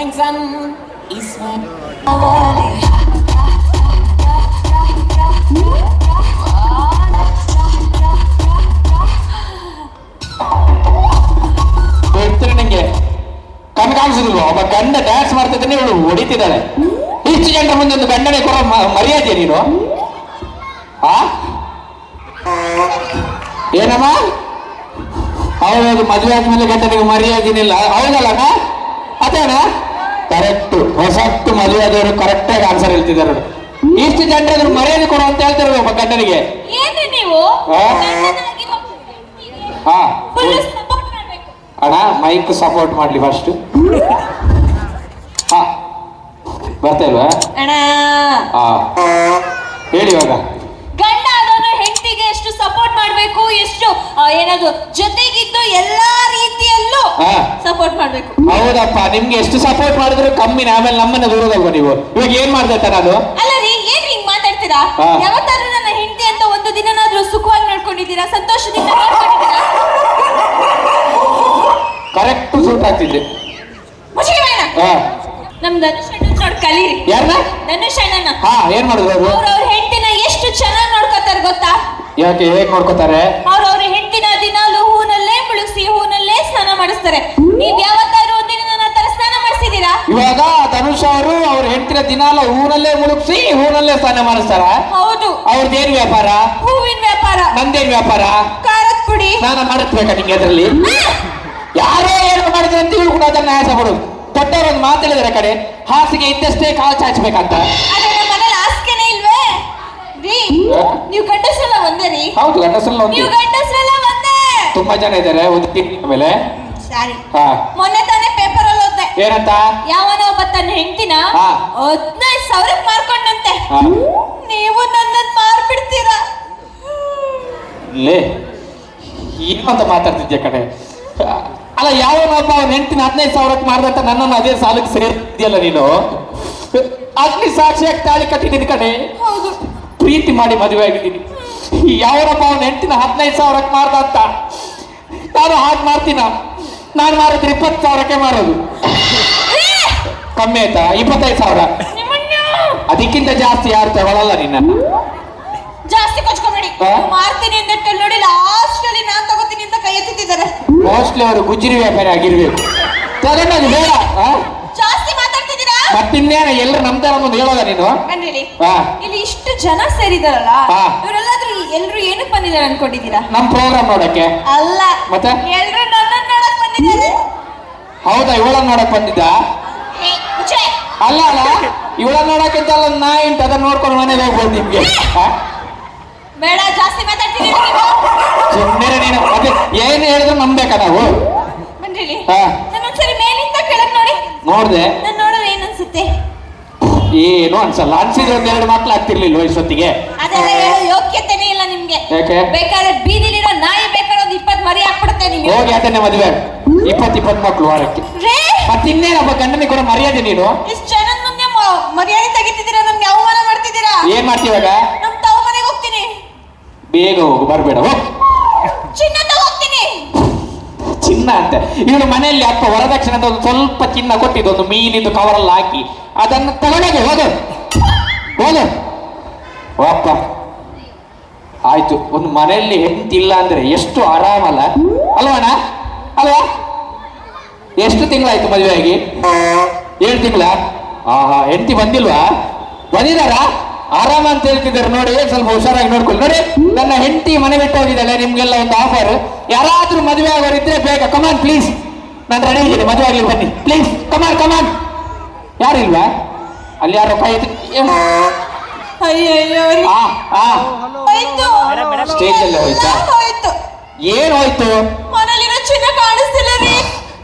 Hengsan Isman ಗೊತ್ತಿರ ನಿಂಗೆ ಕಣ್ಣು ಕಾಣಿಸುದಿಲ್ವ ಒಬ್ಬ ಗಂಡ ಡ್ಯಾನ್ಸ್ ಮಾಡ್ತಿದ್ದಾನೆ ಇವಳು ಹೊಡಿತಿದ್ದಾಳೆ. ಇಷ್ಟು ಜನರ ಮುಂದೆ ಒಂದು ಗಂಡನೇ ಕೊಡೋ ಮರ್ಯಾದೆ ನೀನು? ಆ ಏನಮ್ಮ? ಹೌದು, ಮದುವೆ ಆದ್ಮೇಲೆ ಗಂಡನಿಗೆ ಮರ್ಯಾದಿನಿಲ್ಲ, ಹೌದಲ್ಲಣ್ಣ? ಅದೇಣ ಕರೆಕ್ಟ್. ಹೊಸತ್ತು ಮದುವೆ ಆದವರು ಕರೆಕ್ಟ್ ಆಗಿ ಆನ್ಸರ್ ಹೇಳ್ತಿದ್ದಾರೆ. ಇಷ್ಟು ಜನರಾದ್ರು ಮರ್ಯಾದೆ ಕೊಡು ಅಂತ ಹೇಳ್ತಾರೆ ಒಬ್ಬ ಗಂಡನಿಗೆ. ಏನ್ರಿ ನೀವು ಅಣ್ಣ ಮೈಕ್ ಸಪೋರ್ಟ್ ಮಾಡ್ಲಿ ಫಸ್ಟ್. ಹಾ ಬರ್ತಾ ಇಲ್ವಾ ಅಣ್ಣ? ಹೇಳಿ ಇವಾಗ. ಗಂಡ ಆದವನು ಹೆಂಡತಿಗೆ ಎಷ್ಟು ಸಪೋರ್ಟ್ ಮಾಡ್ಬೇಕು, ಎಷ್ಟು ಏನದು ಜೊತೆಗಿದ್ದು ಎಲ್ಲಾ ರೀತಿಯಲ್ಲೂ ಸಪೋರ್ಟ್ ಮಾಡ್ಬೇಕು. ಹೌದಪ್ಪ, ನಿಮ್ಗೆ ಎಷ್ಟು ಸಪೋರ್ಟ್ ಮಾಡಿದ್ರು ಕಮ್ಮಿನ. ಆಮೇಲೆ ನಮ್ಮನ್ನ ದೂರದಲ್ವ ನೀವು. ಇವಾಗ ಏನ್ ಮಾಡ್ದೆ ನಾನು? ಅಲ್ಲ ರೀ, ಏನ್ ಹಿಂಗ್ ಮಾತಾಡ್ತೀರಾ? ಯಾವತ್ತಾದ್ರೂ ನನ್ನ ಹೆಂಡತಿ ಅಂತ ಒಂದು ದಿನನಾದ್ರೂ ಸುಖವಾಗಿ ನೋಡ್ಕೊಂಡಿದ್ದೀರಾ? ಸಂತೋಷದಿಂದ ನೋಡ್ಕೊಂಡಿದ್ದೀರಾ? Correct suit ಆಗ್ತಿದ್ದೆ. ನಮ್ ಧನುಷ್ ಅಣ್ಣ ನೋಡ್ ಕಲೀರಿ. ಯಾರನ್ನ? ಧನುಷ್ ಅಣ್ಣನ. ಏನ್ ಮಾಡಿದ್ರು ಅವರು? ಅವ್ರ ಹೆಂಡತಿನ ಎಷ್ಟು ಚೆನ್ನಾಗಿ ನೋಡ್ಕೋತಾರೆ ಗೊತ್ತಾ? ಯಾಕೆ, ಹೇಗ್ ನೋಡ್ಕೋತಾರೆ? ಅವ್ರ ಹೆಂಡತಿನ ದಿನಾಲು ಹೂನಲ್ಲೇ ಮುಳುಗಿಸಿ ಹೂನಲ್ಲೇ ಸ್ನಾನ ಮಾಡಿಸ್ತಾರೆ. ನೀವ್ ಯಾವತ್ತಾದ್ರೂ ಒಂದಿನ ನನ್ನ ತರ ಸ್ನಾನ ಮಾಡಿಸಿದೀರಾ? ಇವಾಗ ಧನುಷ್ ಅವರು ಅವ್ರ ಹೆಂಡತಿನ ದಿನಾಲ ಹೂನಲ್ಲೇ ಮುಳುಗಿಸಿ ಹೂನಲ್ಲೇ ಸ್ನಾನ ಮಾಡಿಸ್ತಾರ. ಹೌದು. ಅವ್ರದ್ದೇನ್ ವ್ಯಾಪಾರ? ಹೂವಿನ ವ್ಯಾಪಾರ. ನಂದೇನ್ ವ್ಯಾಪಾರ? ಖಾರದ ಪುಡಿ. ಸ್ನಾನ ಮಾಡಿಸ್ಬೇಕಾ ನಿಂಗೆ? ಅದ್ರಲ್ಲಿ ಯಾರೋ ಏನು ಮಾಡಿದ್ರೆ ಅಂತ ಕೂಡ ಅದನ್ನ ಆಸೆ ಪಡೋದು. ದೊಡ್ಡವರೊಂದು ಮಾತಾಡಿದಾರೆ ಕಡೆ, ಹಾಸಿಗೆ ಇದ್ದಷ್ಟೇ ಕಾಲು ಚಾಚಬೇಕಂತ. ಅದೇ ನಮ್ಮ ಮನೇಲಿ ಹಾಸಿಗೆನೇ ಇಲ್ವೇ ರೀ? ನೀವು ಗಂಡಸರೆಲ್ಲ ಒಂದೇ ರೀ? ಹೌದು, ಗಂಡಸರೆಲ್ಲ ಒಂದೇ. ನೀವು ಗಂಡಸರೆಲ್ಲ ಒಂದೇ. ತುಂಬಾ ಜನ ಇದ್ದಾರೆ. ಒಂದು ಆಮೇಲೆ ಸರಿ. ಮೊನ್ನೆ ತಾನೇ ಪೇಪರ್ ಅಲ್ಲಿ ಓದ್ದೆ. ಏನಂತ? ಯಾವನೋ ಒಬ್ಬ ತನ್ನ ಹೆಂಡತಿನ 15,000 ಮಾರ್ಕೊಂಡಂತೆ. ನೀವು ನನ್ನನ್ನು ಮಾರ್ಬಿಡ್ತೀರಾ? ಲೇ, ಏನು ಅಂತ ಮಾತಾಡ್ತಿದ್ಯ ಕಡೆ? ಅಲ್ಲ, ಯಾವನೊಬ್ಬ ಅವನ ಹೆಂಡತಿನ 15,000 ಮಾರ್ದಂತ ನನ್ನನ್ನು ಅದೇ ಸಾಲಕ್ಕೆ ಸೇರ್ತಿದ್ಯಲ್ಲ ನೀನು. ಅಗ್ನಿ ಸಾಕ್ಷಿಯಾಗಿ ತಾಳಿ ಕಟ್ಟಿದ್ದೀನಿ ಕಡೆ. ಪ್ರೀತಿ ಮಾಡಿ ಮದುವೆ ಆಗಿದ್ದೀನಿ. ಯಾವನೊಬ್ಬ ಅವನ ಹೆಂಡತಿನ 15,000 ಮಾರ್ದ ಅಂತ ನಾನು ಹಾಗೆ ಮಾಡ್ತೀನ? ನಾನು ಮಾರಿದ್ರೆ 20,000ಕ್ಕೆ ಮಾರೋದು. ಕಮ್ಮಿ ಆಯ್ತಾ? 25,000. ಅದಕ್ಕಿಂತ ಜಾಸ್ತಿ ಯಾರು ತಗೊಳ್ಳಲ್ಲ ನಿನ್ನ. ಜಾಸ್ತಿ ಕೊಚ್ಕೋಬೇಡಿ. ಮಾರ್ತೀನಿ ಅಂದಟ್ಟು ನೋಡಿ, ಲಾಸ್ಟ್ ಅಲ್ಲಿ ನಾನ್ ತಗೋತೀನಿ ಅಂತ ಕೈ ಎತ್ತಿದ್ದಾರೆ. ಮೋಸ್ಟ್ಲಿ ಅವರು ಗುಜ್ರಿ ವ್ಯಾಪಾರಿ ಆಗಿರ್ಬೇಕು. ತಗೊಂಡದು ಬೇಡ. ಜಾಸ್ತಿ ಮಾತಾಡ್ತಿದ್ದೀರಾ? ಮತ್ತಿನ್ನೇನ ಎಲ್ಲರೂ ನಮ್ತಾರ ಮುಂದೆ ಹೇಳೋದ ನೀನು? ಇಲ್ಲಿ ಇಷ್ಟು ಜನ ಸೇರಿದಾರಲ್ಲ, ಇವರೆಲ್ಲಾದ್ರೂ ಎಲ್ರು ಏನಕ್ಕೆ ಬಂದಿದ್ದಾರೆ ಅನ್ಕೊಂಡಿದ್ದೀರಾ? ನಮ್ ಪ್ರೋಗ್ರಾಮ್ ನೋಡಕ್ಕೆ ಅಲ್ಲ, ಮತ್ತೆ ಎಲ್ರು ನನ್ನನ್ನು ನೋಡಕ್ ಬಂದಿದ್ದಾರೆ. ಹೌದಾ? ಇವಳನ್ನ ನೋಡಕ್ ಬಂದಿದ್ದ? ಅಲ್ಲ ಅಲ್ಲ, ಇವಳನ್ನ ನೋಡಕ್ಕಿಂತ ಅಲ್ಲ ನಾಯಿ ಉಂಟು, ಅದನ್ನ ನೋಡ್ಕೊಂಡು ಮನೆಗೆ ಹೋಗ್ಬೋದು ನಿಮ್ಗೆ. ಬೇಡ, ಜಾಸ್ತಿ ಮಾತಾಡ್ತೀನಿ. ಸುಮ್ಮನೆ ನೀನು ಮತ್ತೆ ಏನು ಹೇಳಿದ್ರು ನಂಬೇಕಾ ನಾವು? ಬನ್ರಿ, ನಾನೊಂದ್ಸರಿ ಮೇಲಿಂದ ಕೆಳಗ್ ನೋಡಿ. ನೋಡ್ದೆ? ನಾನು ನೋಡೋದು ಏನ್ ಅನ್ಸುತ್ತೆ? ಏನು ಅನ್ಸಲ್ಲ. ಅನ್ಸಿದ್ರೆ ಒಂದೆರಡು ಮಕ್ಳು ಆಗ್ತಿರ್ಲಿಲ್ಲ ಇಷ್ಟೊತ್ತಿಗೆ. ಅದೆಲ್ಲ ಹೇಳೋ ಯೋಗ್ಯತೆನೇ ಇಲ್ಲ ನಿಮ್ಗೆ. ಯಾಕೆ? ಬೇಕಾದ್ರೆ ಬೀದಿಲಿರೋ ನಾಯಿ ಬೇಕಾದ್ರೆ ಒಂದು 20 ಮರಿ ಹಾಕ್ಬಿಡುತ್ತೆ ನಿಮ್ಗೆ. ಹೋಗಿ ಅದನ್ನೇ ಮದುವೆ 20 ಮಕ್ಳು ವಾರಕ್ಕೆ. ಮತ್ತಿನ್ನೇನಪ್ಪ ಗಂಡನಿಗೆ ಕೂಡ ಮರ್ಯಾದೆ ನೀನು? ಇಷ್ಟು ಜನ ಮುಂದೆ ಮರ್ಯಾದೆ ತೆಗಿತಿದ್ದೀರಾ, ನಮ್ಗೆ ಅವಮಾನ ಮಾಡ್ತಿದ್ದೀರಾ. ಏನ್ ಮಾಡ್ತೀವಾಗ? ನಮ್ ತಾವು ಮನೆಗೆ ಹೋಗ್ತೀನಿ. ಬೇಗ ಹೋಗು, ಬರ್ಬೇಡ. ಚಿನ್ನ ಹೋಗ್ತೀನಿ. ಚಿನ್ನ ಅಂತ ಇವಳು ಮನೆಯಲ್ಲಿ ಅಪ್ಪ ವರದಕ್ಷಿಣೆ ಅಂತ ಒಂದು ಸ್ವಲ್ಪ ಚಿನ್ನ ಕೊಟ್ಟಿದ್ದು, ಒಂದು ಮೀನಿದ್ದು ಕವರಲ್ಲಿ ಹಾಕಿ ಅದನ್ನು ತಗೊಂಡೋಗಿ ಹೋಗು ಹೋಗು. ಅಪ್ಪ ಆಯ್ತು. ಒಂದು ಮನೆಯಲ್ಲಿ ಹೆಂಡತಿ ಇಲ್ಲ ಅಂದ್ರೆ ಎಷ್ಟು ಆರಾಮಲ್ಲ ಅಲ್ವಣ್ಣ? ಅಲ್ವಾ? ಎಷ್ಟು ತಿಂಗಳಾಯ್ತು ಮದುವೆ ಆಗಿ? 7 ತಿಂಗಳ. ಹೆಂಡತಿ ಬಂದಿಲ್ವಾ? ಬಂದಿದಾರ? ಆರಾಮ ಅಂತ ಹೇಳ್ತಿದ್ದಾರೆ ನೋಡಿ. ಸ್ವಲ್ಪ ಹುಷಾರಾಗಿ ನೋಡ್ಕೊಳ್ಳಿ. ನೋಡಿ, ನನ್ನ ಹೆಂಡತಿ ಮನೆ ಬಿಟ್ಟು ಹೋಗಿದ್ದಾಳೆ. ನಿಮ್ಗೆಲ್ಲ ಒಂದು ಆಫರ್. ಯಾರಾದ್ರೂ ಮದುವೆ ಆಗೋರಿದ್ರೆ ಬೇಗ ಕಮಾನ್ ಪ್ಲೀಸ್. ನಾನು ರೆಡಿ ಇದ್ದೀನಿ, ಮದುವೆ ಆಗ್ಲಿ ಬನ್ನಿ ಪ್ಲೀಸ್. ಕಮಾನ್ ಕಮಾನ್. ಯಾರಿಲ್ವಾ? ಅಲ್ಲಿ ಯಾರೋ ಕೈ ಸ್ಟೇಜ್ ಅಲ್ಲಿ ಹೋಯ್ತಾ? ಏನ್ ಹೋಯ್ತು? ಮನೇಲಿರೋ ಚಿನ್ನ ಕಾಣಿಸ್ತಿಲ್ಲ ರೀ.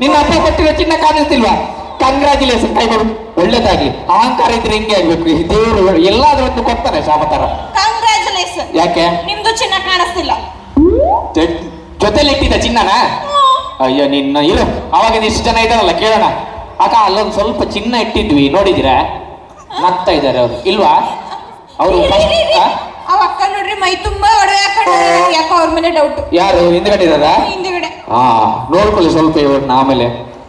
ನಿನ್ನ ಅಪ್ಪ ಕೊಟ್ಟಿರೋ ಚಿನ್ನ ಕಾಣಿಸ್ತಿಲ್ವಾ? ಕಂಗ್ರಾಚುಲೇಷನ್, ಕೈ ಕೊಡು. ಒಳ್ಳೇದಾಗ್ಲಿ. ಅಹಂಕಾರ ಇದ್ರೆ ಹಿಂಗೆ ಆಗ್ಬೇಕು. ದೇವರು ಎಲ್ಲಾದ್ರೂ ಒಂದು ಕೊಡ್ತಾನೆ ಶಾಪತರ. ಕಂಗ್ರಾಚುಲೇಷನ್. ಯಾಕೆ? ನಿಮ್ದು ಚಿನ್ನ ಕಾಣಿಸ್ತಿಲ್ಲ. ಜೊತೆಲಿ ಇಟ್ಟಿದ್ದ ಚಿನ್ನನ? ಅಯ್ಯೋ ನಿನ್ನ ಇರು. ಅವಾಗ ಇಷ್ಟು ಜನ ಇದಾರಲ್ಲ, ಕೇಳೋಣ. ಅಕ್ಕ, ಅಲ್ಲೊಂದು ಸ್ವಲ್ಪ ಚಿನ್ನ ಇಟ್ಟಿದ್ವಿ, ನೋಡಿದಿರಾ? ನಗ್ತಾ ಇದ್ದಾರೆ ಅವ್ರು, ಇಲ್ವಾ? ಅವರು ಅವ ಅಕ್ಕ ನೋಡ್ರಿ, ಮೈ ತುಂಬಾ ಒಡವೆ ಹಾಕೊಂಡು ಯಾಕೋ ಅವ್ರ ಮೇಲೆ ಡೌಟ್. ಯಾರು? ಹಿಂದ್ಗಡೆ ಇದಾರ? ಹಿಂದ್ಗಡೆ. ನೋಡ್ಕೊಳ್ಳಿ ಸ್ವಲ್ಪ ಇವ್ರನ್ನ. ಆಮೇಲೆ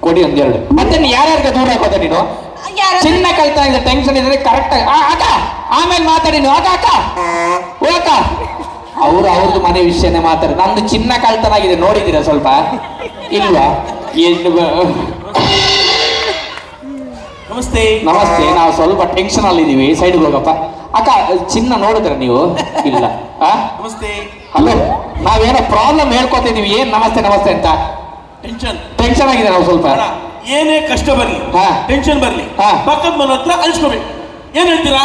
ಕೊಡಿ ಒಂದೆರಡು. ಮತ್ತೆ ನೀ ಯಾರ್ಯಾರಿಗೆ ದೂರ ಹಾಕೋದ ನೀನು? ಚಿನ್ನ ಕಳ್ತಾ ಇದೆ, ಟೆನ್ಷನ್ ಇದ್ರೆ ಕರೆಕ್ಟ್ ಅಕ್ಕ ಆಮೇಲೆ ಮಾತಾಡಿ ನೀವು. ಅಕ್ಕ ಅಕ್ಕ ಓ ಅಕ್ಕ, ಅವ್ರದ್ದು ಮನೆ ವಿಷಯನೇ ಮಾತಾಡಿ. ನಂದು ಚಿನ್ನ ಕಳ್ತನಾಗಿದೆ, ನೋಡಿದ್ದೀರಾ ಸ್ವಲ್ಪ? ಇಲ್ವಾ? ಏನು ನಮಸ್ತೆ. ನಮಸ್ತೆ. ನಾವು ಸ್ವಲ್ಪ ಟೆನ್ಷನ್ ಅಲ್ಲಿ ಇದೀವಿ, ಸೈಡ್ಗೆ ಹೋಗಪ್ಪ. ಅಕ್ಕ ಚಿನ್ನ ನೋಡಿದ್ರ ನೀವು? ಇಲ್ಲ. ನಮಸ್ತೆ. ಹಲೋ, ನಾವೇನೋ ಪ್ರಾಬ್ಲಮ್ ಹೇಳ್ಕೊತಿದೀವಿ. ಏನ್ ನಮಸ್ತೆ ನಮಸ್ತೆ ಅಂತ? ಟೆನ್ಷನ್ ಆಗಿದೆ ನಾವು ಸ್ವಲ್ಪ. ಏನೇ ಕಷ್ಟ ಬರ್ಲಿ, ಟೆನ್ಷನ್ ಬರ್ಲಿ, ಪಕ್ಕದ ಮನೆ ಹತ್ರ ಹಂಚ್ಕೋಬೇಕು. ಏನ್ ಹೇಳ್ತೀರಾ?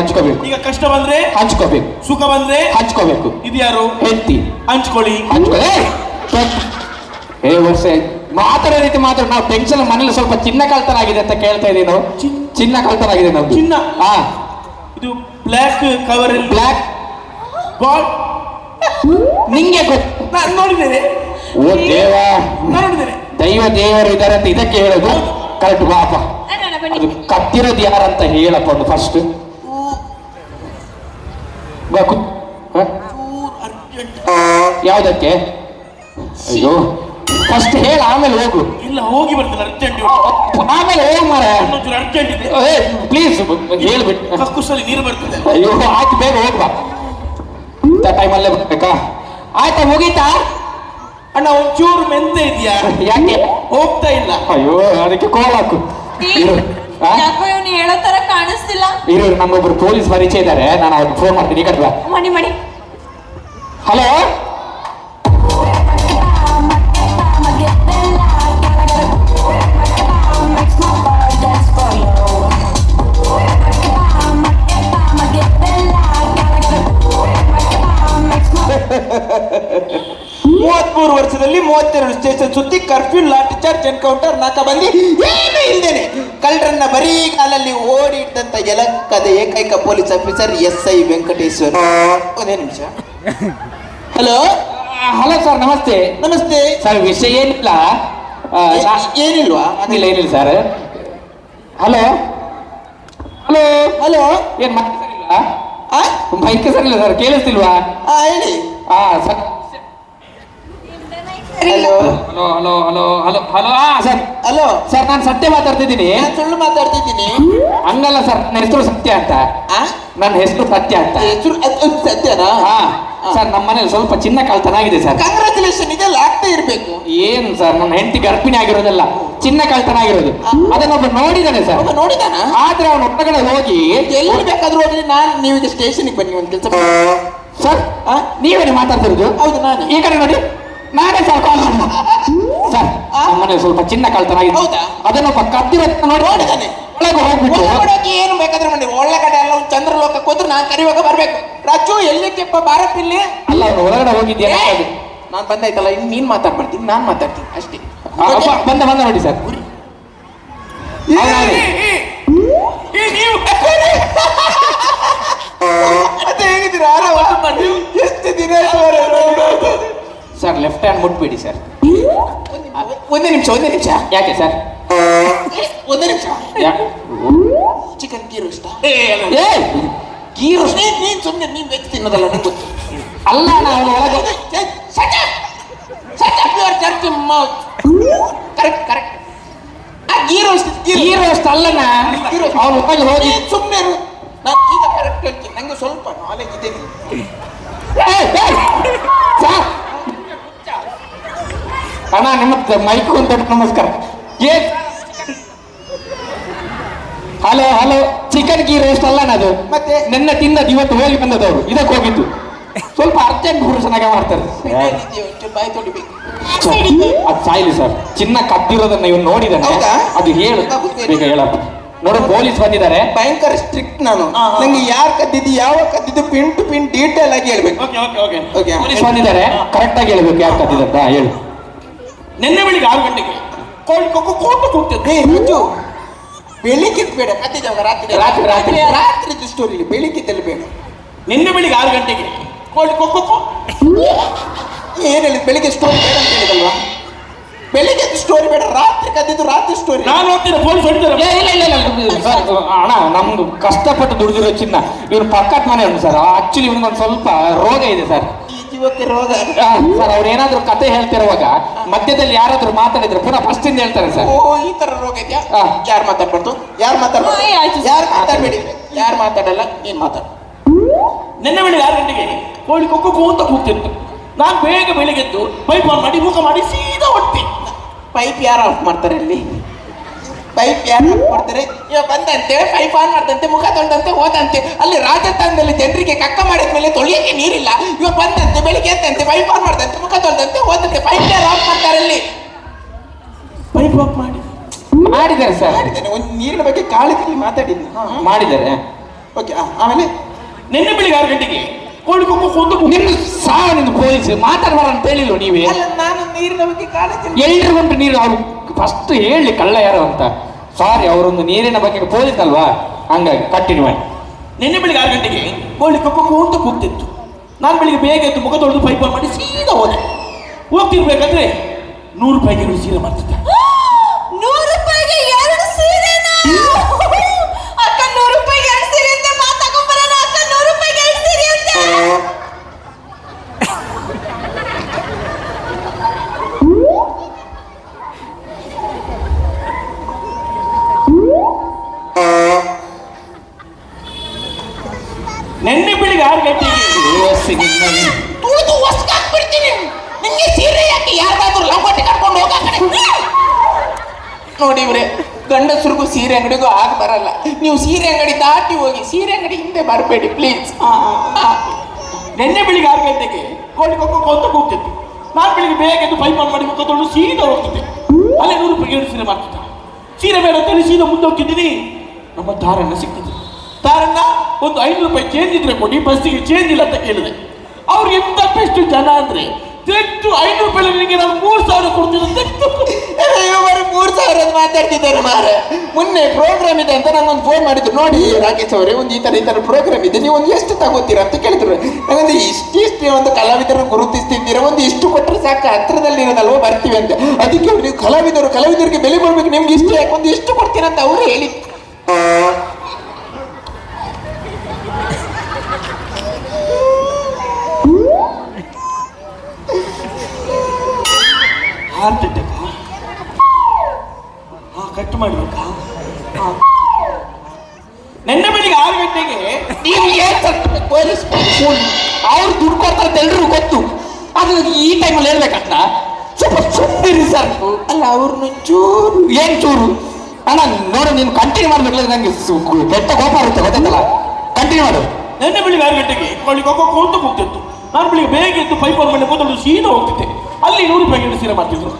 ಹಂಚ್ಕೋಬೇಕು. ಈಗ ಕಷ್ಟ ಬಂದ್ರೆ ಹಂಚ್ಕೋಬೇಕು, ಸುಖ ಬಂದ್ರೆ ಹಂಚ್ಕೋಬೇಕು. ಇದು ಯಾರು? ಹೆಂಡತಿ. ಹಂಚ್ಕೊಳ್ಳಿ. ವರ್ಷ ಮಾತಾಡೋ ರೀತಿ ಮಾತಾಡ. ನಾವು ಟೆನ್ಷನ್ ಮನೇಲಿ ಸ್ವಲ್ಪ ಚಿನ್ನ ಕಳ್ತನ ಆಗಿದೆ ಅಂತ ಕೇಳ್ತಾ ಇದೀವಿ ನಾವು. ಚಿನ್ನ ಕಳ್ತನ ಆಗಿದೆ ನಾವು. ಚಿನ್ನ? ಇದು ಬ್ಲ್ಯಾಕ್ ಕವರ್. ಬ್ಲ್ಯಾಕ್ ಗಾಡ್, ನಿಂಗೆ ಗೊತ್ತು? ನಾನು ನೋಡಿದ್ದೇನೆ. ಓ ದೇವ, ನೋಡಿದ್ದೇನೆ. ದೇವರು ಇದ್ದಾರೆ ಅಂತ ಇದಕ್ಕೆ ಹೇಳೋದು ಕರೆಕ್ಟ್. ಬಾಪ, ಅದು ಕತ್ತಿರೋದು ಯಾರಂತ ಹೇಳಪ್ಪ ಒಂದು ಫಸ್ಟ್. ಯಾವ್ದಕ್ಕೆ? ಅಯ್ಯೋ, ಫಸ್ಟ್ ಹೇಳ, ಆಮೇಲೆ ಹೋಗು. ಇಲ್ಲ, ಹೋಗಿ ಬರ್ತೇನೆ, ಅರ್ಜೆಂಟ್. ಆಮೇಲೆ ಹೋಗ್ ಮಾರ, ಅರ್ಜೆಂಟ್ ಇದೆ. ಪ್ಲೀಸ್ ಹೇಳ್ಬಿಟ್ಟು. ಕಕ್ಕುಸಲ್ಲಿ ನೀರು ಬರ್ತದೆ. ಅಯ್ಯೋ ಆಯ್ತು, ಬೇಗ ಹೋಗ್ಬಾ. ಇಂಥ ಟೈಮಲ್ಲೇ ಬರ್ಬೇಕಾ? ಆಯ್ತಾ, ಮುಗೀತಾ? ಅಣ್ಣ ಒಂಚೂರು ಮೆಂತೆ ಇದೆಯಾ? ಯಾಕೆ ಹೋಗ್ತಾ ಇಲ್ಲ? ಅಯ್ಯೋ, ಅದಕ್ಕೆ ಕೋಲ್ ಹಾಕು. ಇವನು ಹೇಳೋ ತರ ಕಾಣಿಸ್ತಿಲ್ಲ. ಇರು, ನಮ್ಮೊಬ್ರು ಪೊಲೀಸ್ ಪರಿಚಯ ಇದ್ದಾರೆ, ನಾನು ಅವ್ರಿಗೆ ಫೋನ್ ಮಾಡ್ತೀನಿ. ಈ ಕಡೆ ಬಾ. ಮಾಡಿ. ಹಲೋ, ಮೂವತ್ಮೂರು ವರ್ಷದಲ್ಲಿ 32 ಸ್ಟೇಷನ್ ಸುತ್ತಿ ಕರ್ಫ್ಯೂ, ಲಾಠಿ ಚಾರ್ಜ್, ಎನ್ಕೌಂಟರ್, ನಾಕಾಬಂದಿ ಏನು ಇಲ್ದೇನೆ ಕಳ್ಳರನ್ನ ಬರೀ ಕಾಲಲ್ಲಿ ಓಡಿ ಇಟ್ಟಂತ ಎಲಕ್ಕದ ಏಕೈಕ ಪೊಲೀಸ್ ಆಫೀಸರ್ SI ವೆಂಕಟೇಶ್ವರ್. ಒಂದೇ ನಿಮಿಷ. ಹಲೋ ಹಲೋ ಸರ್, ನಮಸ್ತೆ. ನಮಸ್ತೆ ಸರ್, ವಿಷಯ ಏನಿಲ್ಲ. ಏನಿಲ್ವಾ? ಏನಿಲ್ಲ ಸರ್. ಹಲೋ ಹಲೋ ಹಲೋ, ಏನ್ ಮತ್ತೆ ಸರಿಲ್ಲ? ಮೈಕ್ ಸರಿಲ್ಲ ಸರ್, ಕೇಳಿಸ್ತಿಲ್ವಾ? ಹೇಳಿ. Sir, hello hello hello hello hello hello. Sir, hello sir, ನಾನು ಸತ್ಯ ಮಾತಾಡ್ತಿದ್ದೀನಿ. ನಾನು ಸುಳ್ಳು ಮಾತಾಡ್ತಿದ್ದೀನಿ. ಹಂಗಲ್ಲ ಸರ್, ನನ್ನ ಹೆಸರು ಸತ್ಯ ಅಂತ. ನನ್ನ ಹೆಸರು ಸತ್ಯ ಅಂತ. ಸತ್ಯನಾ? ಸರ್, ನಮ್ಮ ಮನೇಲಿ ಸ್ವಲ್ಪ ಚಿನ್ನ ಕಳ್ತನ ಆಗಿದೆ ಸರ್. ಕಂಗ್ರಾಚುಲೇಷನ್, ಇದೆಲ್ಲ ಆಗ್ತಾ ಇರ್ಬೇಕು. ಏನ್ ಸರ್, ನನ್ನ ಹೆಂಡತಿ ಗರ್ಭಿಣಿ ಆಗಿರೋದಲ್ಲ, ಚಿನ್ನ ಕಳ್ತನ ಆಗಿರೋದು. ಅದನ್ನೊಬ್ಬ ನೋಡಿದಾನೆ ಸರ್. ನೋಡಿದಾನ? ಆದ್ರೆ ಅವನು ಹೊರಗಡೆ ಹೋಗಿ ಎಲ್ಲಿ ಬೇಕಾದ್ರೂ ಹೋಗ್ಲಿ. ನೀವೀಗ ಸ್ಟೇಷನ್ಗೆ ಬನ್ನಿ, ಒಂದು ಕೆಲಸ. ಸರ್, ನೀವೇನು ಮಾತಾಡ್ತಿರೋದು? ಹೌದು, ನಾನು. ಈ ಕಡೆ ನೋಡಿ, ನಾನೇ ಸರ್ ಕಾಲ್ ಮಾಡಿ. ಸರ್, ನಮ್ಮನೆ ಸ್ವಲ್ಪ ಚಿನ್ನ ಕಳ್ತನ ಆಗಿದೆ. ಹೌದಾ? ಅದನ್ನೊಬ್ಬ ಕದ್ದಿರೋದನ್ನ ನೋಡಿದಾನೆ. ಒಳಗೆ ಹೋಗ್ಬಿಟ್ಟು ಏನು ಬೇಕಾದ್ರೂ ಮಾಡಿ. ಒಳ್ಳೆ ಕಡೆ ಎಲ್ಲ ಒಂದು ಚಂದ್ರಲೋಕಕ್ಕೆ ಹೋದ್ರೆ ನಾನು ಕರಿವಾಗ ಬರ್ಬೇಕು. ರಾಜು ಎಲ್ಲಿಕ್ಕೆಪ್ಪ ಭಾರತ್ ಇಲ್ಲಿ? ಅಲ್ಲ, ಅವನು ಒಳಗಡೆ ಹೋಗಿದ್ಯಾ? ನಾನು ಬಂದಾಯ್ತಲ್ಲ, ಇನ್ನು ನೀನ್ ಮಾತಾಡ್ಬಿಡ್ತೀನಿ, ನಾನು ಮಾತಾಡ್ತೀನಿ ಅಷ್ಟೇ. ಬಂದ ನೋಡಿ ಸರ್. ಮತ್ತೆ ಹೇಗಿದ್ದೀರಾ? ಎಷ್ಟು ದಿನ ಸರ್, ಲೆಫ್ಟ್ ಹ್ಯಾಂಡ್ ಮುಟ್ಬೇಡಿ ಸರ್. ಒಂದೇ ನಿಮಿಷ. ಯಾಕೆ ಸರ್? ಒಂದೇ ನಿಮಿಷ. Chicken ghee roast. Ghee roast? ನೀನ್ ಸುಮ್ಮನೆ, ನೀನ್ ವೆಜ್ ತಿನ್ನೋದಲ್ಲ, ನಂಗೆ ಗೊತ್ತು. ಅಲ್ಲ, ನಾನು ಒಳಗೆ ಕರೆಕ್ಟ್. ಗೀ ರೋಸ್ಟ್ ಅಲ್ಲಣ್ಣ, ಅವನು ಒಳಗೆ ಹೋಗಿ ಸುಮ್ಮನೆ. ನಾನು ಈಗ ಕರೆಕ್ಟ್ ಹೇಳ್ತೀನಿ, ನಂಗೆ ಸ್ವಲ್ಪ ನಾಲೆಜ್ ಇದೆ. ಅಣ್ಣ, ನಿಮ್ಮ ಮೈಕ್ ಒಂದು ದೊಡ್ಡ ನಮಸ್ಕಾರ. ಹಲೋ, ಚಿಕನ್ ಗೀ ರೋಸ್ಟ್ ಅಲ್ಲ ಅದು. ಮತ್ತೆ ನೆನ್ನೆ ತಿಂದದ್ದು ಇವತ್ತು ಹೋಗಿ ಬಂದದವರು, ಇದಕ್ಕೆ ಹೋಗಿದ್ದು. ಸ್ವಲ್ಪ ಅರ್ಜೆಂಟ್ ಪುರುಷನಾಗ ಮಾಡ್ತಾರೆ. ಬಾಯಿ ತೊಡಿಬೇಕು. ಅದು ಸಾಯಿಲಿ ಸರ್. ಚಿನ್ನ ಕದ್ದಿರೋದನ್ನ ಇವನು ನೋಡಿದಾನೆ. ಹೌದಾ? ಅದು ಹೇಳು, ಈಗ ಹೇಳಪ್ಪ. ನೋಡು, ಪೊಲೀಸ್ ಬಂದಿದ್ದಾರೆ. ಭಯಂಕರ ಸ್ಟ್ರಿಕ್ಟ್ ನಾನು. ನಂಗೆ ಯಾರು ಕದ್ದಿದ್ದು, ಯಾವ ಕದ್ದಿದ್ದು, ಪಿನ್ ಟು ಪಿನ್ ಡೀಟೇಲ್ ಆಗಿ ಹೇಳ್ಬೇಕು. ಪೊಲೀಸ್ ಬಂದಿದ್ದಾರೆ, ಕರೆಕ್ಟ್ ಆಗಿ ಹೇಳ್ಬೇಕು ಯಾರು ಕದ್ದಿದ್ದ. ಹೇಳು. ನಿನ್ನೆ ಬೆಳಿಗ್ಗೆ 6 ಗಂಟೆಗೆ ಕೋರ್ಟ್ ಹೋಗ್ತದೆ. ರಾಜು, ಬೆಳಿಗ್ಗೆ ಬೇಡ, ಕದ್ದಿದ್ದವಾಗ ರಾತ್ರಿ ಸ್ಟೋರಿ. ಬೆಳಿಗ್ಗೆದಲ್ಲಿ ಬೇಡ. ನಿನ್ನೆ ಬೆಳಿಗ್ಗೆ 6 ಗಂಟೆಗೆ ಏನ್ ಹೇಳಿದ್? ಬೆಳಿಗ್ಗೆ ಸ್ಟೋರಿ ಬೇಡ ಅಂತ ಹೇಳಿದಲ್ವಾ? ಬೆಳಿಗ್ಗೆ ಸ್ಟೋರಿ ಬೇಡ, ರಾತ್ರಿ ಕದ್ದಿದ್ದು ರಾತ್ರಿ ಸ್ಟೋರಿ. ನಾನು ಹೋಗ್ತೀನಿ, ಪೊಲೀಸ್ ಹೊಡಿತಾರೆ. ಇಲ್ಲ ಸರ್, ಅಣ್ಣ, ನಮ್ದು ಕಷ್ಟಪಟ್ಟು ದುಡಿದಿರೋ ಚಿನ್ನ. ಇವ್ನು ಪಕ್ಕದ ಮನೆ ಉಂಟು ಸರ್. ಆಕ್ಚುಲಿ ಇವನಿಗೊಂದು ಸ್ವಲ್ಪ ರೋಗ ಇದೆ ಸರ್. ಈ ಜೀವ ಹೋಗ್ತಿರುವಾಗ ಸರ್ ಅವ್ರು ಏನಾದ್ರು ಕತೆ ಹೇಳ್ತಿರುವಾಗ ಮಧ್ಯದಲ್ಲಿ ಯಾರಾದ್ರೂ ಮಾತಾಡಿದ್ರೆ ಪುನಃ ಫಸ್ಟ್ ಇಂದ ಹೇಳ್ತಾರೆ ಸರ್. ಓ ಈ ತರ ರೋಗ ಇದೆಯಾ? ಹಾ. ಯಾರು ಮಾತಾಡ್ಬಾರ್ದು? ಯಾರು ಮಾತಾಡ್ಬಾರ್ದು? ಆಯ್ತು. ಯಾರು ಮಾತಾಡ್ಬೇಡಿ, ಯಾರು ಮಾತಾಡಲ್ಲ, ನೀನ್ ಮಾತಾಡು. ನಿನ್ನೆ ಬೆಳಿಗ್ಗೆ 6 ಗಂಟೆಗೆ ಕೋಳಿ ಕೊಕ್ಕೋ ಅಂತ ಕೂಗ್ತಿತ್ತು. ನಾನು ಬೇಗ ಬೆಳಿಗ್ಗೆದ್ದು ಪೈಪ್ ಆನ್ ಮಾಡಿ ಮುಖ ಮಾಡಿ ಸೀದಾ ಹೊಟ್ಟಿ. ಪೈಪ್ ಯಾರು ಆಫ್ ಮಾಡ್ತಾರೆ ಅಲ್ಲಿ? ಪೈಪ್ ಯಾರು ಆಫ್ ಮಾಡ್ತಾರೆ? ಇವಾಗ ಬಂದಂತೆ ಪೈಪ್ ಆನ್ ಮಾಡ್ದಂತೆ ಮುಖ ತೊಳ್ದಂತೆ ಹೋದಂತೆ. ಅಲ್ಲಿ ರಾಜಸ್ಥಾನದಲ್ಲಿ ಜನರಿಗೆ ಕಕ್ಕ ಮಾಡಿದ್ಮೇಲೆ ತೊಳಿಯಕ್ಕೆ ನೀರಿಲ್ಲ. ಇವಾಗ ಬಂದಂತೆ ಬೆಳಿಗ್ಗೆ ಎದ್ದಂತೆ ಪೈಪ್ ಆನ್ ಮಾಡ್ದಂತೆ ಮುಖ ತೊಳ್ದಂತೆ ಹೋದಂತೆ. ಪೈಪ್ ಯಾರು ಆಫ್ ಮಾಡ್ತಾರೆ ಅಲ್ಲಿ? ಪೈಪ್ ಆಫ್ ಮಾಡಿ ಮಾಡಿದ್ದಾರೆ ಸರ್, ಮಾಡಿದ್ದೇನೆ. ಒಂದು ನೀರಿನ ಬಗ್ಗೆ ಕಾಳಜಿಯಲ್ಲಿ ಮಾತಾಡಿದ್ದೀನಿ. ಮಾಡಿದ್ದಾರೆ. ಓಕೆ, ಆಮೇಲೆ ನಿನ್ನೆ ಬೆಳಿಗ್ಗೆ 6 ಗಂಟೆಗೆ ಕೋಳಿ ಕೊಕ್ಕೋ ಅಂತ ನಿಮ್ದು ನಿಮ್ದು ಪೊಲೀಸ್ ಮಾತಾಡ್ಬಾರ ಅಂತ ಹೇಳಿಲ್ವ ನೀವೇ? ಅಲ್ಲ, ನಾನು ನೀರಿನ ಬಗ್ಗೆ ಕಾಳಜಿ. ಎಲ್ರಿಗೊಂದು ನೀರು ಅವ್ರು ಫಸ್ಟ್ ಹೇಳಿ ಕಳ್ಳ ಯಾರು ಅಂತ. ಸಾರಿ, ಅವರೊಂದು ನೀರಿನ ಬಗ್ಗೆ ಪೊಲೀಸ್ ಅಲ್ವಾ, ಹಂಗಾಗಿ ಕಂಟಿನ್ಯೂ ಮಾಡಿ. ನಿನ್ನೆ ಬೆಳಿಗ್ಗೆ 6 ಗಂಟೆಗೆ ಕೋಳಿ ಕೊಕ್ಕೋ ಅಂತ ಕೂಗ್ತಿತ್ತು. ನಾನು ಬೆಳಿಗ್ಗೆ ಬೇಗ ಎದ್ದು ಮುಖ ತೊಳೆದು ಪೈಪ್ ಆನ್ ಮಾಡಿ ಸೀದಾ ಹೋದೆ. ಹೋಗ್ತಿರ್ಬೇಕಾದ್ರೆ 100 ರೂಪಾಯಿಗೆ ಸೀರೆ ಮಾಡ್ತಿದ್ದೆ. 100 ರೂಪಾಯಿಗೆ 2 ಸೀರೆನಾ? ಅಕ್ಕ 100 ರೂಪಾಯಿಗೆ 2 ಸೀರೆ ಅಂತ ಮಾತಾಕೊಂಬರೋಣ. ಅಕ್ಕ 100 ರೂಪಾಯಿಗೆ 2 ಸೀರೆ ಅಂತ. ನಿನ್ನೆ ಬೆಳಿಗ್ಗೆ 6 ಗಂಟೆಗೆ ತೂತು ಹೊಸ್ಕಾಕ್ಬಿಡ್ತೀನಿ. ನಿಂಗೆ ಸೀರೆ ಯಾಕೆ? ಯಾರ್ದಾದ್ರೂ ಲಂಗೋಟಿ ಕರ್ಕೊಂಡು ಹೋಗ. ನೋಡಿ ಇವ್ರೆ, ಗಂಡಸರಿಗೂ ಸೀರೆ ಅಂಗಡಿಗೂ ಆಗ ಬರಲ್ಲ. ನೀವು ಸೀರೆ ಅಂಗಡಿ ದಾಟಿ ಹೋಗಿ, ಸೀರೆ ಅಂಗಡಿ ಹಿಂದೆ ಬರಬೇಡಿ ಪ್ಲೀಸ್. ನಿನ್ನೆ ಬೆಳಿಗ್ಗೆ 6 ಗಂಟೆಗೆ ಕೋಳಿ ಕೊಕ್ಕೋ ಅಂತ ಕೂಗ್ತಿತ್ತು. ನಾನು ಬೆಳಿಗ್ಗೆ ಬೇಗ ಎದ್ದು ಪೈಪ್ ಆನ್ ಮಾಡಿ ಮುಖ ತೊಳೆದು ಸೀದಾ ಹೋಗ್ತಿದ್ದೆ. ಅಲ್ಲೇ 100 ರೂಪಾಯಿಗೆ 2 ಸೀರೆ ಮಾಡ್ತಿದ್ದ. ಸೀರೆ ಬೇಡ ಅಂತೇಳಿ ಸೀದಾ ಮುಂದೆ ಹೋಗ್ತಿದ್ದೀನಿ. ನಮ್ಮ ತಾರಣ್ಣ ಸಿಕ್ತಿದ್ರು. ತಾರಣ್ಣ ಒಂದು 500 ರೂಪಾಯಿ ಚೇಂಜ್ ಇದ್ರೆ ಕೊಡಿ, ಬಸ್ಸಿಗೆ ಚೇಂಜ್ ಇಲ್ಲ ಅಂತ ಕೇಳಿದೆ. ಅವ್ರು ಎಂತ ಬೆಸ್ಟ್ ಜನ ಅಂದ್ರೆ ತೆಟ್ಟು 500 ರೂಪಾಯಿ ನಿಮಗೆ ನಾನು 3000 ಕೊಡ್ತೀನಿ. 3000 ಮಾತಾಡ್ತಿದ್ದಾರೆ ಮಾರ. ಮೊನ್ನೆ ಪ್ರೋಗ್ರಾಮ್ ಇದೆ ಅಂತ ನಂಗೊಂದು ಫೋನ್ ಮಾಡಿದ್ರು. ನೋಡಿ ರಾಕೇಶ್ ಅವರೇ, ಒಂದು ಈ ತರ ಪ್ರೋಗ್ರಾಮ್ ಇದೆ, ನೀವು ಒಂದು ಎಷ್ಟು ತಗೋತೀರಾ ಅಂತ ಕೇಳಿದ್ರು. ನಂಗೊಂದು ಇಷ್ಟು ಒಂದು ಕಲಾವಿದರನ್ನು ಗುರುತಿಸ್ತಿದ್ದೀರಾ, ಒಂದು ಇಷ್ಟು ಕೊಟ್ಟರೆ ಸಾಕು, ಹತ್ರದಲ್ಲಿ ಇರೋದಲ್ವ ಬರ್ತೀವಿ ಅಂತ. ಅದಕ್ಕೆ ಅವ್ರು ನೀವು ಕಲಾವಿದರಿಗೆ ಬೆಲೆ ಕೊಡ್ಬೇಕು, ನಿಮ್ಗೆ ಇಷ್ಟು ಯಾಕೆ ಒಂದು ಎಷ್ಟು ಕೊಡ್ತೀರಾ ಅಂತ ಅವರು ಹೇಳಿ. ಹಾರ್ಟ್ ಅಟ್ಯಾಕ್ ಕಟ್ ಮಾಡ್ಬೇಕಾ? ನಿನ್ನೆ ಬೆಳಿಗ್ಗೆ 6 ಗಂಟೆಗೆ ಪೊಲೀಸ್ ಅವ್ರು ದುಡ್ಡು ಕೊಡ್ತಾರೆ ಅಂತ ಎಲ್ರಿಗೂ ಗೊತ್ತು. ಅದು ಈ ಟೈಮಲ್ಲಿ ಹೇಳ್ಬೇಕಂತ ಸ್ವಲ್ಪ ಸುಮ್ಮನಿರಿ ಸರ್. ಅಲ್ಲ, ಅವ್ರನ್ನ ಚೂರು ಏನ್ ಚೂರು ಅಣ್ಣ ನೋಡು, ನೀನು ಕಂಟಿನ್ಯೂ ಮಾಡ್ಬೇಕಲ್ಲ, ನಂಗೆ ಕೆಟ್ಟ ಕೋಪ ಬರುತ್ತೆ ಗೊತ್ತಲ್ಲ. ಕಂಟಿನ್ಯೂ ಮಾಡು. ನಿನ್ನೆ ಬೆಳಿಗ್ಗೆ 6 ಗಂಟೆಗೆ ಕೋಳಿ ಕೊಕ್ಕೋ ಅಂತ ಕೂಗ್ತಿತ್ತು. ನಾನು ಬೆಳಿಗ್ಗೆ ಬೇಗ ಎದ್ದು ಪೈಪ್ ಆನ್ ಮಾಡಿ ಕೂತ್ಕೊಂಡು ಸೀದಾ ಹೋಗ್ತಿದ್ದೆ. ಅಲ್ಲಿ 100 ರೂಪಾಯಿಗೆ 2 ಸೀರೆ ಮಾಡ್ತಿದ್ರು.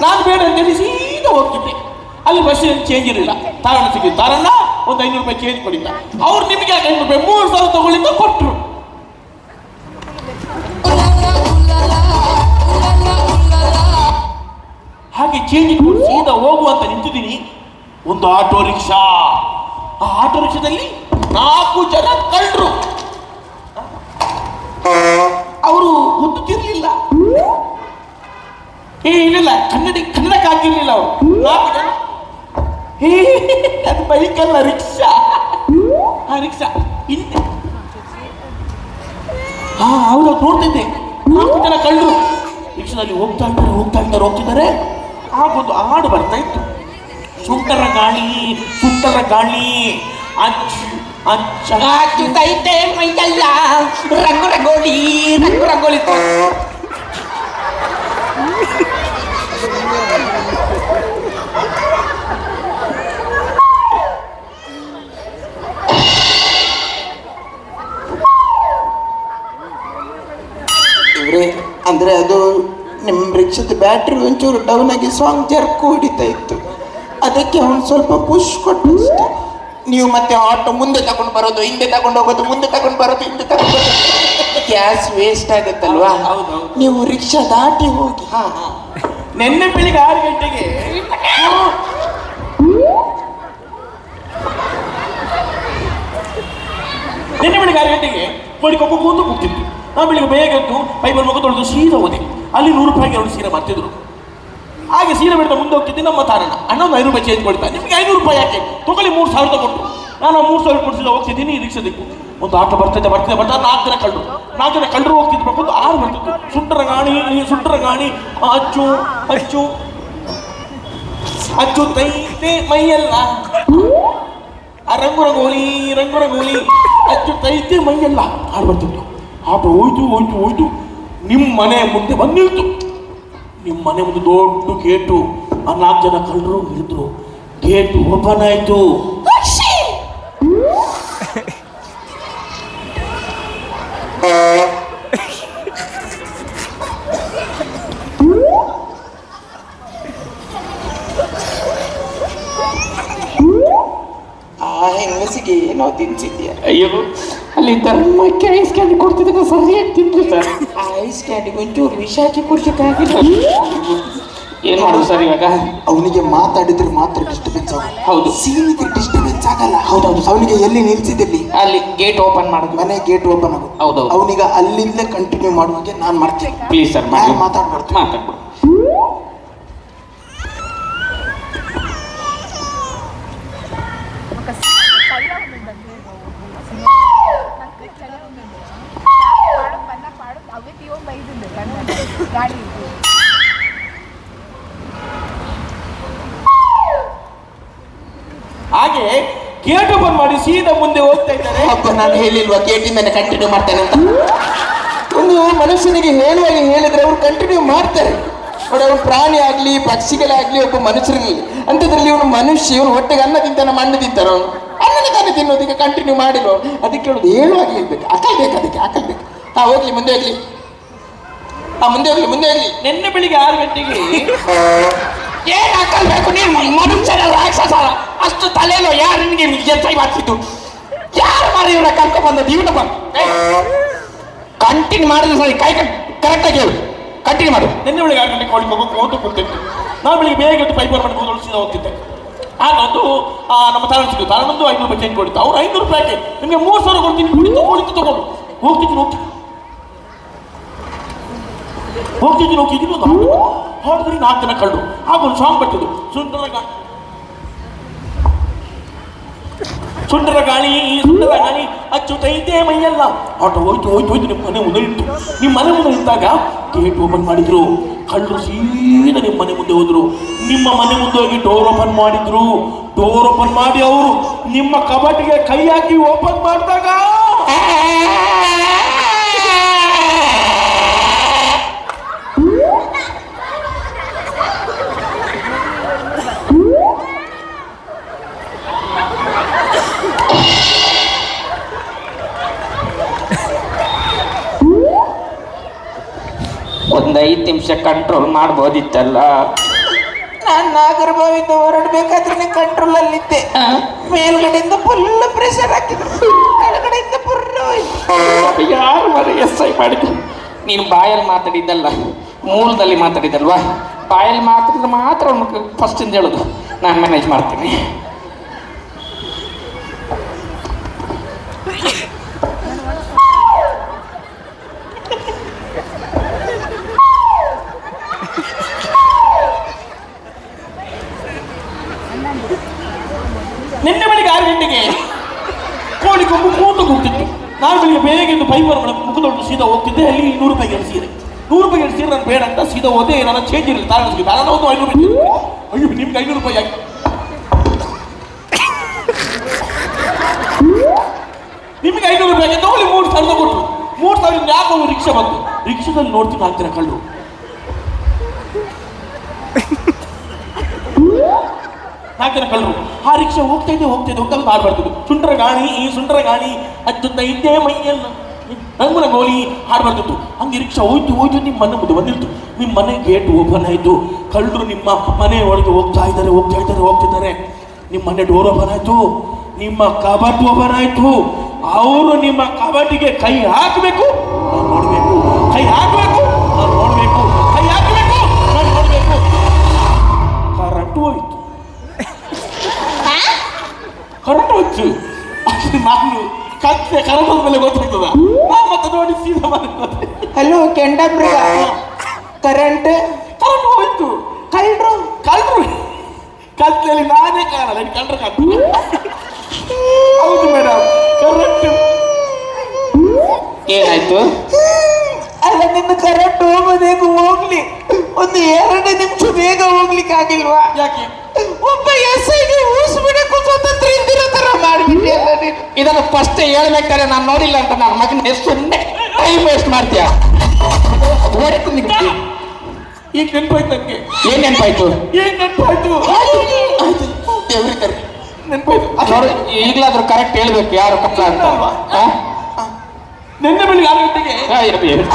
ನಾನು ಬೇಡ ಅಂತೇಳಿ ಸೀದಾ ಹೋಗ್ತಿದ್ದೆ. ಅಲ್ಲಿ ಬಸ್ಸಿನಲ್ಲಿ ಚೇಂಜ್ ಇರಲಿಲ್ಲ. ತಾರಣ್ಣ ಸಿಕ್ಕಿದ್ದು. ತಾರಣ್ಣ ಒಂದು 500 ರೂಪಾಯಿ ಚೇಂಜ್ ಕೊಡಿದ್ದ. ಅವ್ರು ನಿಮಗೆ 500 ರೂಪಾಯಿ 3000 ತಗೊಳ್ಳಿಂದ ಕೊಟ್ಟರು. ಹಾಗೆ ಚೇಂಜ್ ಕೊಟ್ಟು ಸೀದಾ ಹೋಗುವಂತ ನಿಂತಿದ್ದೀನಿ. ಒಂದು ಆಟೋ ರಿಕ್ಷಾ. ಆ ಆಟೋ ರಿಕ್ಷಾದಲ್ಲಿ 4 ಜನ ಕಳ್ಳರು. ಅವರು ಗೊತ್ತಿರ್ಲಿಲ್ಲ. ಇಲ್ಲ ಕನ್ನಡಕ್ಕೆ ಹಾಕಿರ್ಲಿಲ್ಲ ಅವರು. 4 ಜನ. ಅದು ಬೈಕಲ್ಲ, ರಿಕ್ಷಾ. ಆ ರಿಕ್ಷಾ ಹಿಂದೆ ಹೌದು ನೋಡ್ತಿದ್ದೆ. 4 ಜನ ಕಳ್ಳರು ರಿಕ್ಷಾದಲ್ಲಿ ಹೋಗ್ತಿದ್ದಾರೆ. ಆಗೊಂದು ಹಾಡು ಬರ್ತಾ ಇತ್ತು. ಸುಂಟರ ಗಾಳಿ ಅಚ್ಚುತೈತೆ ಮೈಯಲ್ಲ, ರಂಗೋಲಿ. ಇವ್ರೆ ಅಂದ್ರೆ ಅದು ನಿಮ್ಮ ರಿಕ್ಷದ ಬ್ಯಾಟ್ರಿ ಒಂಚೂರು ಡೌನ್ ಆಗಿ ಸಾಂಗ್ ಜರ್ಕು ಹೊಡಿತಾ ಇತ್ತು. ಅದಕ್ಕೆ ಅವನು ಸ್ವಲ್ಪ ಪುಷ್ ಕೊಟ್ಟು ಅಷ್ಟೇ. ನೀವು ಮತ್ತೆ ಆಟೋ ಮುಂದೆ ತಗೊಂಡು ಬರೋದು, ಹಿಂದೆ ತಗೊಂಡು ಹೋಗೋದು, ಮುಂದೆ ತಗೊಂಡು ಬರೋದು, ಹಿಂದೆ ತಗೊಂಡು ಬರೋದು, ಗ್ಯಾಸ್ ವೇಸ್ಟ್ ಆಗುತ್ತಲ್ವಾ. ನೀವು ರಿಕ್ಷಾ ದಾಟಿ ಹೋಗಿ. ನಿನ್ನೆ ಬೆಳಿಗ್ಗೆ 6 ಗಂಟೆಗೆ ಕೋಳಿ ಕೊಕ್ಕೋ ಅಂತ ಕೂಗ್ತಿತ್ತು. ನಾನು ಬೆಳಿಗ್ಗೆ ಬೇಗ ಎದ್ದು ಪೈಬರ್ ಮುಖ ತೊಳೆದು ಸೀದಾ ಹೋದೆ. ಅಲ್ಲಿ 100 ರೂಪಾಯಿಗೆ 2 ಸೀರೆ ಮಾಡ್ತಿದ್ರು. ಹಾಗೆ ಸೀರೆ ಬಿಡ್ತಾ ಮುಂದೆ ಹೋಗ್ತಿದ್ದೆ. ನಮ್ಮ ತಾರಣ್ಣ ಅಣ್ಣ ಒಂದು 5 ರೂಪಾಯಿ ಚೇಂಜ್ ಕೊಡ್ತಾ, ನಿಮಗೆ 500 ರೂಪಾಯಿ ಯಾಕೆ ತಗೊಳ್ಳಿ, 3000 ಕೊಟ್ಟು. ನಾನು 3000 ಕೊಡಿಸಿದ ಹೋಗ್ತಿದ್ದೀನಿ ರಿಕ್ಷಾದಕ್ಕೂ. ಒಂದು ಆಟ ಬರ್ತದೆ 4 ಜನ ಕಳ್ಳರು ಹೋಗ್ತಿದ್ರು. ಒಂದು 6 ಬರ್ತಿತ್ತು. ಸುಂಟರ ಗಾಣಿ ಅಚ್ಚು ಅಚ್ಚು ಅಚ್ಚು ತೈತೆ ಮೈಯಲ್ಲ, ಆ ರಂಗುರಗೋಲಿ ಅಚ್ಚು ತೈತೆ ಮೈಯಲ್ಲ ಆಟ ಬರ್ತಿತ್ತು. ಆಟ ಹೋಯ್ತು ನಿಮ್ಮ ಮನೆ ಮುಂದೆ ಬಂದು ನಿಲ್ತು. ನಿಮ್ಮ ಮನೆ ಮುಂದೆ ದೊಡ್ಡ ಗೇಟು. ಆ 4 ಜನ ಕಳ್ಳರು ಇಳಿದ್ರು. ಗೇಟ್ ಓಪನ್ ಆಯ್ತು. ಆ ಹೆಂಗಸಿಗೆ ಏನೋ ತಿನ್ಸಿದ್ಯಾ? ಅಯ್ಯೋ, ಅಲ್ಲಿ ಧರ್ಮಕ್ಕೆ ಐಸ್ ಕ್ಯಾಂಡಿ ಕೊಡ್ತಿದ್ದ ಸರಿಯಾಗಿ ತಿಂದ್ರು ಸರ್. ಆ ಐಸ್ ಕ್ಯಾಂಡಿಗೆ ಒಂಚೂರು ವಿಷ ಹಾಕಿ ಕುಡಿಸಕ್ಕಾಗಿಲ್ಲ. ಏನ್ ಮಾಡುದು ಸರ್ ಇವಾಗ? ಅವನಿಗೆ ಮಾತಾಡಿದ್ರೆ ಮಾತ್ರ ಡಿಸ್ಟರ್ಬೆನ್ಸ್ ಆಗಲ್ಲ. ಹೌದು. ಸೀನಿಗೆ ಡಿಸ್ಟರ್ಬೆನ್ಸ್ ಆಗಲ್ಲ. ಹೌದೌದು. ಅವನಿಗೆ ಎಲ್ಲಿ ನಿಲ್ಸಿದಿರ್ಲಿ ಅಲ್ಲಿ ಗೇಟ್ ಓಪನ್ ಮಾಡೋದು, ಮನೆ ಗೇಟ್ ಓಪನ್ ಆಗುತ್ತೆ. ಹೌದೌದು. ಅವನಿಗೆ ಅಲ್ಲಿಂದ ಕಂಟಿನ್ಯೂ ಮಾಡುವಾಗೆ ನಾನು ಮಾಡ್ತೀನಿ. ಪ್ಲೀಸ್ ಸರ್, ಮಾತಾಡ್ಬಾರ್ದು. ಹಾಗೆ ಗೇಟ್ ಓಪನ್ ಮಾಡಿ ಸೀದಾ ಮುಂದೆ ಹೋಗ್ತಾ ಇದ್ದಾರೆ. ಅಪ್ಪ, ನಾನು ಹೇಳಿಲ್ವಾ ಗೇಟಿಂದ ಕಂಟಿನ್ಯೂ ಮಾಡ್ತೇನೆ ಅಂತ? ಒಂದು ಮನುಷ್ಯನಿಗೆ ಹೇಳುವಾಗ ಹೇಳಿದ್ರೆ ಅವ್ರು ಕಂಟಿನ್ಯೂ ಮಾಡ್ತಾರೆ ನೋಡಿ. ಅವ್ರು ಪ್ರಾಣಿ ಆಗ್ಲಿ ಪಕ್ಷಿಗಳಾಗ್ಲಿ ಒಬ್ಬ ಮನುಷ್ಯರಲ್ಲಿ ಅಂತದ್ರಲ್ಲಿ ಇವನು ಮನುಷ್ಯ, ಇವನು ಹೊಟ್ಟೆಗೆ ಅನ್ನ ತಿಂತಾನ ಮಣ್ಣು ತಿಂತಾರ. ಅವನು ಅನ್ನನೇ ತಾನೇ ತಿನ್ನೋದಕ್ಕೆ ಕಂಟಿನ್ಯೂ ಮಾಡಿರೋ. ಅದಕ್ಕೆ ಹೇಳುದು ಹೇಳುವಾಗ ಹೇಳ್ಬೇಕು, ಹಾಕಲ್ಬೇಕು. ಹೋಗ್ಲಿ, ಮುಂದೆ ಹೋಗ್ಲಿ. ಮುಂದೆ ಹೋಗ್ಲಿ. ನಿನ್ನೆ ಬೆಳಿಗ್ಗೆ 6 ಗಂಟೆಗೆ ಏನ್ ಹಾಕಲ್ಬೇಕು? ನೀನು ಮನುಷ್ಯನ ರಾಕ್ಷಸ, ಅಷ್ಟು ತಲೆಯಲ್ಲೋ ಯಾರು ನಿನಗೆ ಎಚ್ಚೈ ಮಾಡ್ತಿದ್ದು? ಯಾರು ಮಾರಿ ಇವರ ಕರ್ಕೊ ಬಂದದ್ದು? ಇವನು ಕಂಟಿನ್ಯೂ ಮಾಡಿದ್ರೆ ಸರಿ. ಕೈ ಕರೆಕ್ಟಾಗಿ ಹೇಳು, ಕಂಟಿನ್ಯೂ ಮಾಡು. ನಿನ್ನೆ ಬೆಳಿಗ್ಗೆ 6 ಗಂಟೆಗೆ ಹೋಗಿ ಕೂತಿತ್ತು. ನಾನು ಬೆಳಿಗ್ಗೆ ಬೇಗ ಪೈಪ್ ಮಾಡಿ ಸೀದಾ ಹೋಗ್ತಿದ್ದೆ. ಆಗ ಒಂದು ನಮ್ಮ ತಾಣ ಸಿಕ್ಕಿತು. ತಾನೊಂದು 500 ರೂಪಾಯಿ ಚೇಂಜ್ ಕೊಡಿತ್ತು. ಅವ್ರು 500 ರೂಪಾಯಿಗೆ ನಿಮಗೆ 3000 ಕೊಡ್ತೀನಿ, ಕುಡಿತು ತಗೊಂಡು ಹೋಗ್ತಿದ್ದೀನಿ. ಹೊಡೆದ್ರಿ 4 ಜನ ಕಳ್ಳರು. ಆಗ ಒಂದು ಸಾಂಗ್ ಬರ್ತಿದ್ದು, ಸುಂಟರ ಗಾಳಿ ಅಚ್ಚುತೈತೆ ಮೈಯಲ್ಲ. ಆಟ ಹೋಯ್ತು ನಿಮ್ಮ ಮನೆ ಮುಂದೆ ಇತ್ತು. ನಿಮ್ಮ ಮನೆ ಮುಂದೆ ನಿಂತಾಗ ಗೇಟ್ ಓಪನ್ ಮಾಡಿದ್ರು. ಕಳ್ಳರು ಸೀದಾ ನಿಮ್ಮ ಮನೆ ಮುಂದೆ ಹೋದ್ರು. ನಿಮ್ಮ ಮನೆ ಮುಂದೆ ಹೋಗಿ ಡೋರ್ ಓಪನ್ ಮಾಡಿದ್ರು. ಡೋರ್ ಓಪನ್ ಮಾಡಿ ಅವರು ನಿಮ್ಮ ಕಬಾಟಿಗೆ ಕೈ ಹಾಕಿ ಓಪನ್ ಮಾಡಿದಾಗ ಒಂದು 5 ನಿಮಿಷ ಕಂಟ್ರೋಲ್ ಮಾಡ್ಬೋದಿತ್ತಲ್ಲ. ನಾನು ನಾಗರಬಾವಿಂದ ಹೊರಡ್ಬೇಕಾದ್ರೆ ಕಂಟ್ರೋಲ್ ಅಲ್ಲಿದ್ದೆ. ಮೇಲ್ಗಡೆಯಿಂದ ಫುಲ್ ಪ್ರೆಷರ್ ಹಾಕಿದ್ರು, ಕೆಳಗಡೆಯಿಂದ ಯಾರು ಮರೆ SI ಮಾಡಿದ್ರು? ನೀನು ಬಾಯಲ್ಲಿ ಮಾತಾಡಿದ್ದಲ್ಲ, ಮೂಲದಲ್ಲಿ ಮಾತಾಡಿದ್ದಲ್ವಾ? ಬಾಯಲ್ಲಿ ಮಾತಾಡಿದ್ರೆ ಮಾತ್ರ ಅವ್ನು ಫಸ್ಟಿಂದ ಹೇಳೋದು, ನಾನು ಮ್ಯಾನೇಜ್ ಮಾಡ್ತೀನಿ. ನಿನ್ನೆ ಬೆಳಿಗ್ಗೆ 6 ಗಂಟೆಗೆ ಕೋಳಿ ಕೊಂಬು ಕೂತು ಕೂಗ್ತಿತ್ತು. ನಾನು ಬೆಳಿಗ್ಗೆ ಬೇಗ ಎಂದು ಫೈಬರ್ ಮುಖದೊಟ್ಟು ಸೀದಾ ಹೋಗ್ತಿದ್ದೆ. ಅಲ್ಲಿ 100 ರೂಪಾಯಿಗೆ ಸೀರೆ, 100 ರೂಪಾಯಿಗೆ ಸೀರೆ ನಾನು ಬೇಡ ಅಂತ ಸೀದಾ ಹೋದೆ. ನನ್ನ ಚೇಂಜ್ ಇರಲಿ, ತಾಣ ಸಿಗುತ್ತೆ. ನಾನು ಒಂದು 500 ರೂಪಾಯಿ. ಅಯ್ಯೋ, ನಿಮ್ಗೆ 500 ರೂಪಾಯಿ ಆಗಿ ನಿಮಗೆ 500 ರೂಪಾಯಿ ತಗೊಳ್ಳಿ. 3000 ಕೊಟ್ಟರು. 3000 ಯಾಕೆ ಒಂದು ರಿಕ್ಷಾ ಬಂತು. ರಿಕ್ಷಾದಲ್ಲಿ ನೋಡ್ತೀನಿ 4 ಜನ ಕಳ್ಳರು. 4 ಜನ ಕಳ್ಳರು. ಆ ರಿಕ್ಷಾ ಹೋಗ್ತಾ ಇದೆ ಹಾಡು ಬರ್ತಿದ್ದು. ಸುಂಟರ ಗಾಳಿ ಅಚ್ಚುತೈತೆ ಮೈಯಲ್ಲ, ರಂಗುನ ಗೋಲಿ ಹಾಡು ಬರ್ತಿತ್ತು. ಹಂಗೆ ರಿಕ್ಷಾ ಹೋಯ್ತು ನಿಮ್ಮ ಮನೆ ಮುಂದೆ ಬಂದಿತ್ತು. ನಿಮ್ಮ ಮನೆ ಗೇಟ್ ಓಪನ್ ಆಯಿತು. ಕಳ್ಳರು ನಿಮ್ಮ ಮನೆ ಒಳಗೆ ಹೋಗ್ತಾ ಇದ್ದಾರೆ. ನಿಮ್ಮ ಮನೆ ಡೋರ್ ಓಪನ್ ಆಯಿತು. ನಿಮ್ಮ ಕಬಾಟ್ ಓಪನ್ ಆಯಿತು. ಅವರು ನಿಮ್ಮ ಕಬಾಟಿಗೆ ಕೈ ಹಾಕಬೇಕು, ನಾನು ನೋಡಬೇಕು. ಕೈ ಹಾಕಬೇಕು, ನಾನು ನೋಡಬೇಕು. ಕೈ ಹಾಕಬೇಕು, ನಾನು ನೋಡಬೇಕು. ಕರೆಂಟು ಹೋಯ್ತು. ನಾನು ಕರೆಂಟ್ ಮೇಲೆ ಗೊತ್ತಾಗ್ತದ. ಮತ್ತೆ ನೋಡಿ ಸೀದಾ ಮನೆ. ಹಲೋ ಕೆಂಡಮೃಗ, ಕರೆಂಟ್ ಹೋಯ್ತು. ಕಳ್ಳರು ಕತ್ತಲಲ್ಲಿ ನಾನೇ ಕಾಣಲ್ಲ, ಕಳ್ಳರು ಕಾಣ್ತೀನಿ. ಹೌದು ಮೇಡಮ್, ಏನಾಯ್ತು? ಅಲ್ಲ ನಿನ್ನ ಕರೆಂಟ್ ಹೋಗೋದೇಗು ಹೋಗ್ಲಿ, ಒಂದು 2 ನಿಮಿಷ ಬೇಗ ಹೋಗ್ಲಿಕ್ಕೆ ಆಗಿಲ್ವಾ? ಯಾಕೆ? ಒಬ್ಬ SIಗೆ ಊಸ್ಬಿಡಕ್ಕೂ ಸ್ವತಂತ್ರ ಇಲ್ದಿರೋ ತರ ಮಾಡ್ಬಿಟ್ಟೆ ಅಲ್ಲ ನೀನು. ಇದನ್ನು ಫಸ್ಟ್ ಹೇಳ್ಬೇಕಾದ್ರೆ ನಾನು ನೋಡಿಲ್ಲ ಅಂತ ನನ್ನ ಮಗನ ಸುಮ್ಮನೆ ಟೈಮ್ ವೇಸ್ಟ್ ಮಾಡ್ತೀಯ. ಈಗ ನೆನ್ಪಾಯ್ತು ನಂಗೆ. ಏನ್ ನೆನ್ಪಾಯ್ತು? ಏನ್ ನೆನ್ಪಾಯ್ತು? ದೇವ್ರಿಗೆ ಕರೆ. ನೆನ್ಪಾಯ್ತು. ನೋಡು, ಈಗ್ಲಾದ್ರೂ ಕರೆಕ್ಟ್ ಹೇಳ್ಬೇಕು ಯಾರು ಕಪ್ಲ ಅಂತ. ಅಲ್ವಾ? ಆ? ನಿನ್ನೆ ಬೆಳಿಗ್ಗೆ 6 ಗಂಟೆಗೆ ಆ, ಇರ್ಲಿ, ಇರ್ಲಿ.